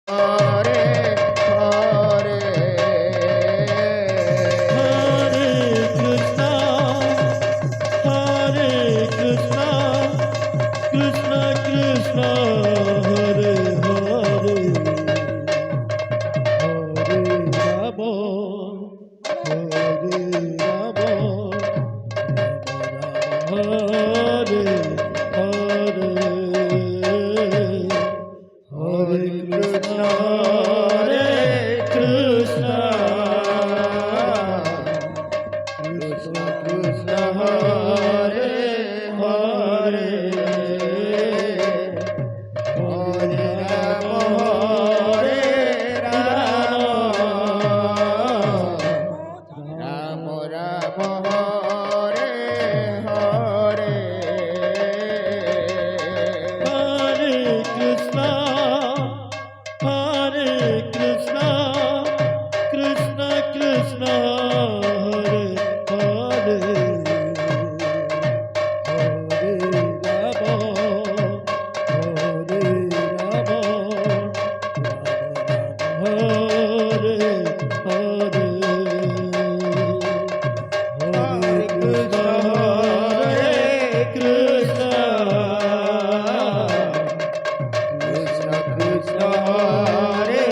Hare Hare Hare Krishna Krishna Krishna Hare Hare Hare Ram Hare Ram Hare Hare Hare Krishna Hare Krishna Krishna Krishna Hare Hare Hare Ram Hare Ram Ram Ram Hare Hare Hare Krishna Krishna Krishna Hare Hare Hare Ram Hare Ram Hare Hare Hare Krishna Hare Krishna Krishna Krishna Hare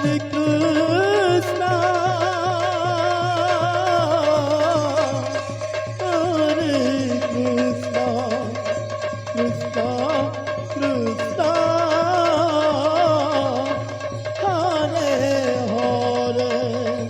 Krishna, Krishna, Krishna, Hare Hare,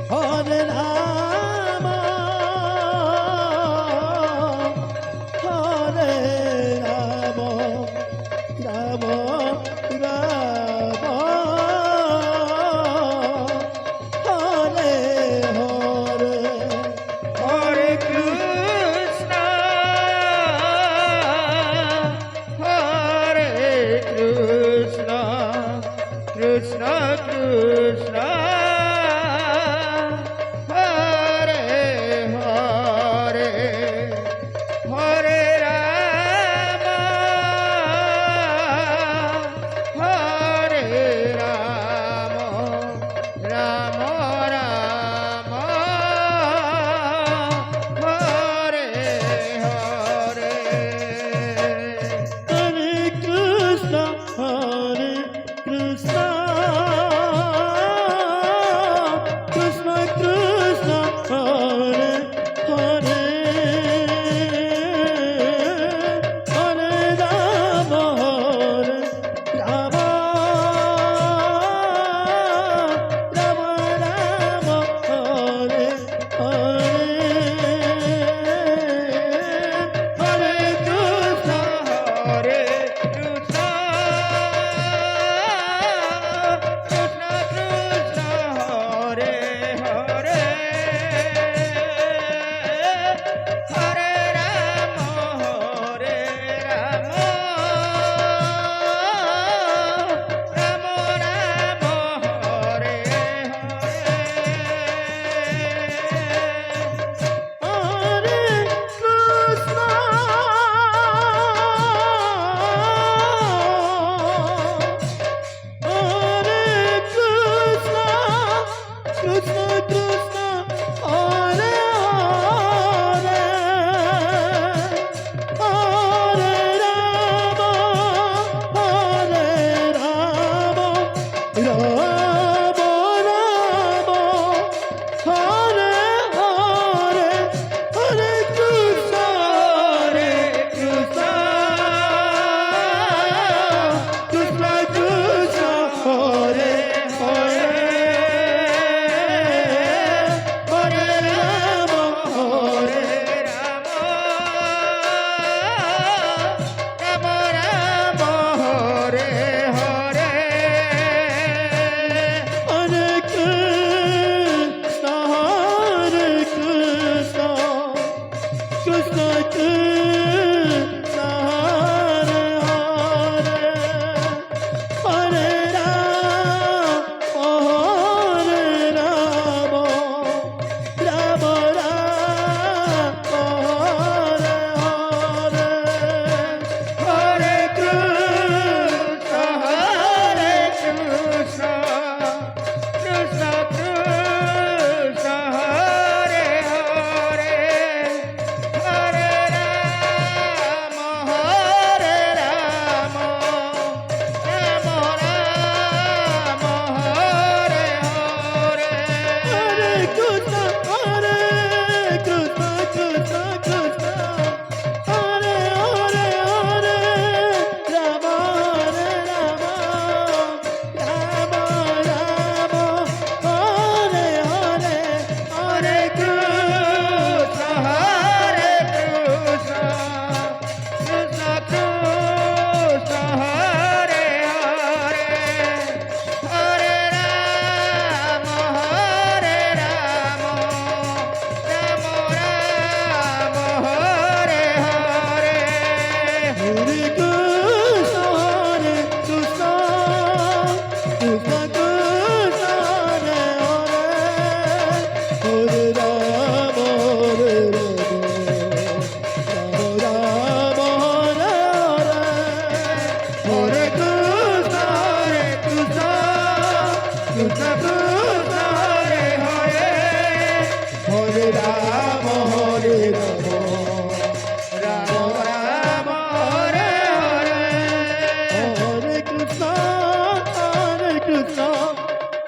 Hare Rama, Hare Rama, Rama Rama,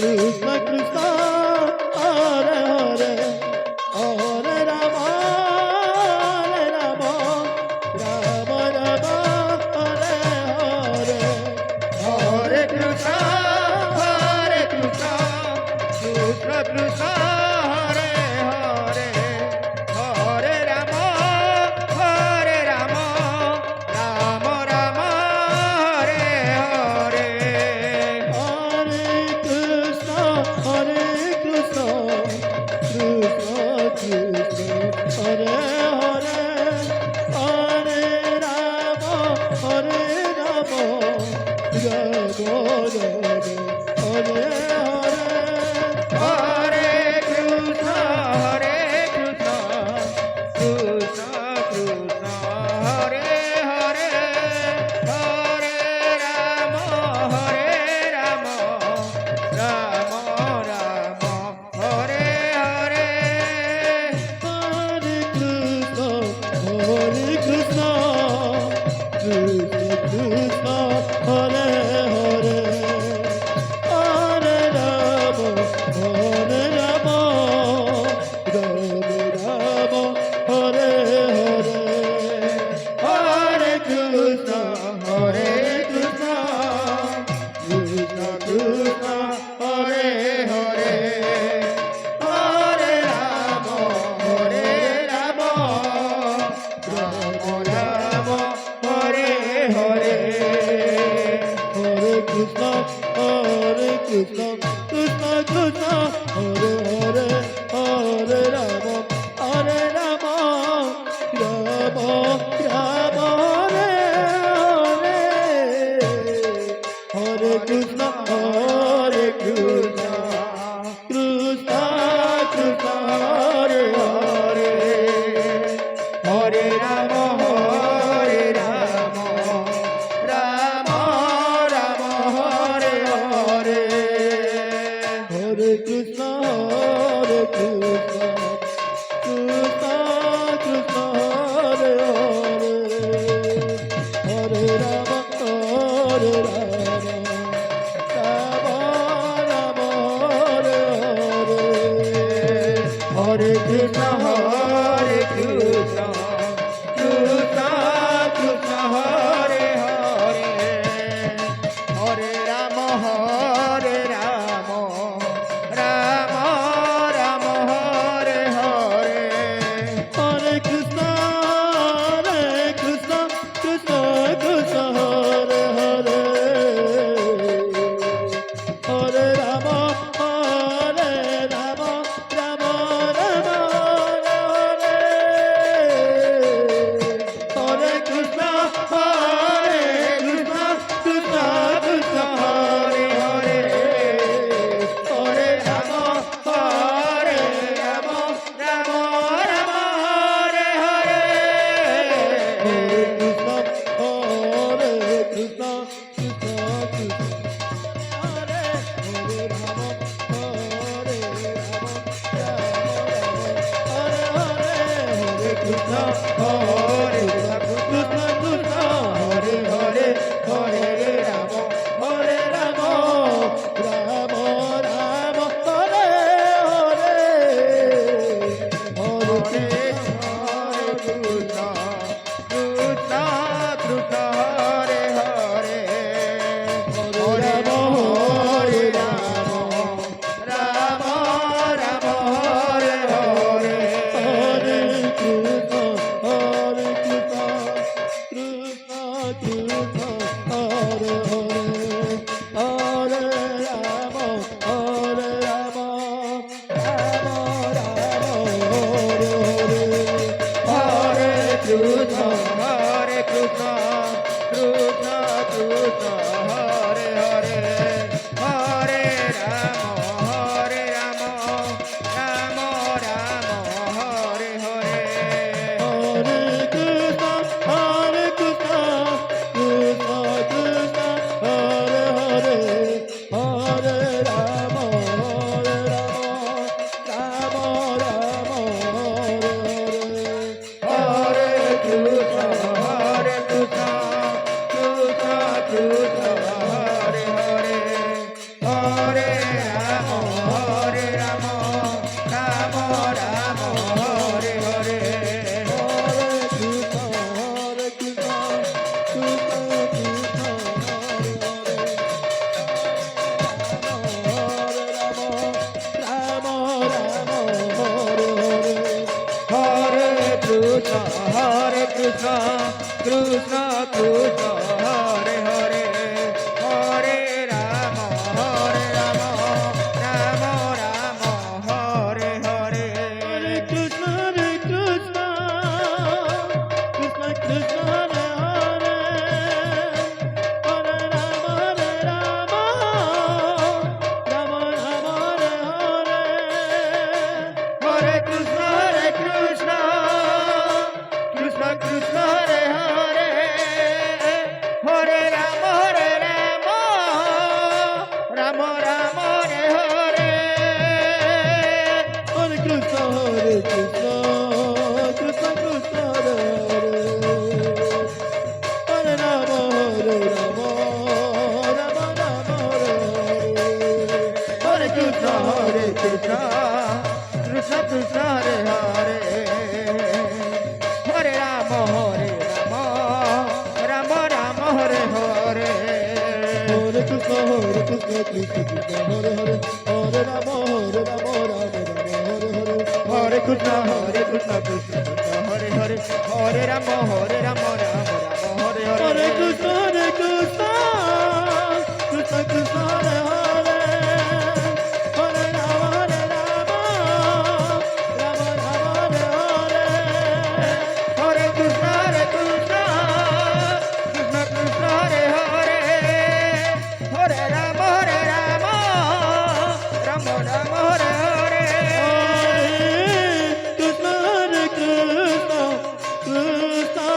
Krishna Krishna Hare Hare Hare Ram Ram Ram Hare Hare Hare Krishna Krishna Krishna Hare Hare Hare Ram Ram Ram Hare Hare Hare Krishna Krishna Krishna Hare Hare Hare Ram Hare Ram Ram Ram Hare Hare Hare Krishna Krishna Krishna Krishna Hare Hare Hare Ram Ram Ram Hare Hare Hare Krishna, Hare Krishna, Krishna Krishna, Hare Hare, Hare Rama, Hare Rama, Rama Rama, Hare Hare, Hare Krishna, Hare Krishna, Krishna Krishna, Hare Hare. Hare Ram Ram Ram Hare Hare Hare Krishna, Hare Krishna, Krishna Krishna, Hare Hare, Hare Rama, Hare Rama, Rama Rama, Hare Hare, Hare Krishna, Hare Krishna, Krishna Krishna, Hare Hare. Hare Ram Ram Ram Hare Hare Hare Krishna, Hare Krishna, Krishna Krishna, Hare Hare, Hare Rama, Hare Rama, Rama Rama, Hare Hare, Hare Krishna Krishna Krishna Krishna Hare Hare Hare Ram Ram Ram Ram Hare Hare Hare Krishna, Hare Krishna, Krishna Krishna, Hare Hare, Hare Rama, Hare Rama, Rama Rama, Hare Hare, Krishna Hare Hare Hare Ram Ram Ram Hare Hare Hare Krishna, Krishna Krishna, Hare Hare, Hare Rama, Rama, Rama, Hare Hare. Hare Krishna, Krishna Krishna, Hare Hare, Hare Rama, Rama, Rama, Hare Hare. Hare Krishna, Krishna, Krishna, Hare Hare, Hare Rama, Rama, Rama, Rama, Hare Hare. Hare Krishna, Krishna, Krishna, Hare Hare, Hare Rama, Rama, Rama, Hare Hare. Hare Krishna, Krishna, Krishna, Hare Hare, Hare Rama, Rama, Rama, Hare Hare. Hare Krishna, Krishna, Krishna, Hare Hare, Hare Rama, Rama, Rama, Hare Hare. Hare Krishna, Krishna, Krishna, Hare Hare, Hare Rama, Rama, Rama, Hare Hare. Hare Krishna, Krishna, Krishna, Hare Hare, Hare Rama, Rama, Rama, Hare Hare. Krishna, Krishna, Krishna,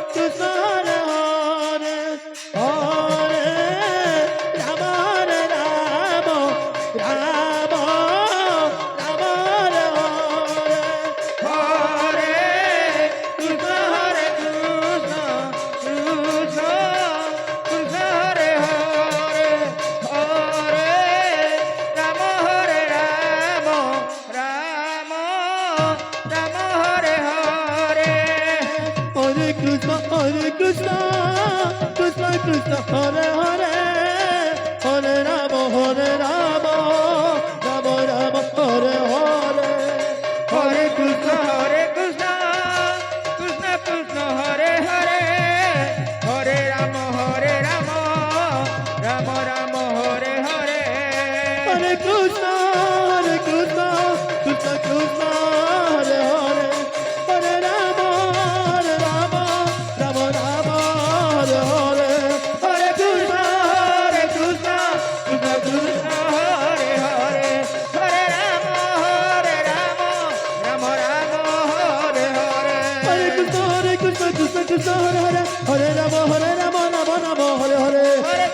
Krishna, Hare Hare, Hare Rama, Rama, Rama, Rama, Hare Hare. Hare Krishna, Krishna, Krishna, Hare Hare, Hare Rama, Rama, Rama, Hare Hare. Hare Krishna, Krishna, Krishna, Hare Hare, Hare Rama, Rama, Rama, Rama, Hare Hare. Hare Krishna, Krishna, Krishna, Hare Hare, Hare Rama, Rama, Rama, Hare Hare. Hare Krishna, Krishna, Krishna, Hare Hare, Hare Rama, Rama, Rama, Rama, Hare Hare. Hare Krishna, Krishna, Krishna, Hare Hare, Hare Rama, Rama, Rama, Hare Hare. Hare Krishna, Krishna, Krishna, Hare Hare, Hare Rama, Rama, Rama, Hare Hare. Hare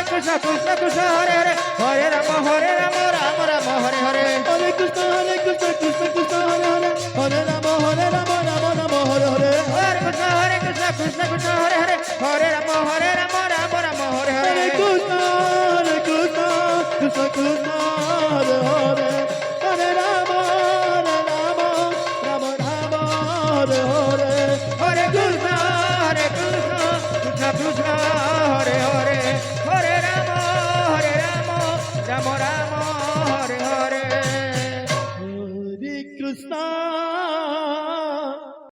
Krishna, Krishna, Hare Hare, Hare Rama, Rama, Rama, Hare Hare. Hare Krishna, Krishna, Krishna, Hare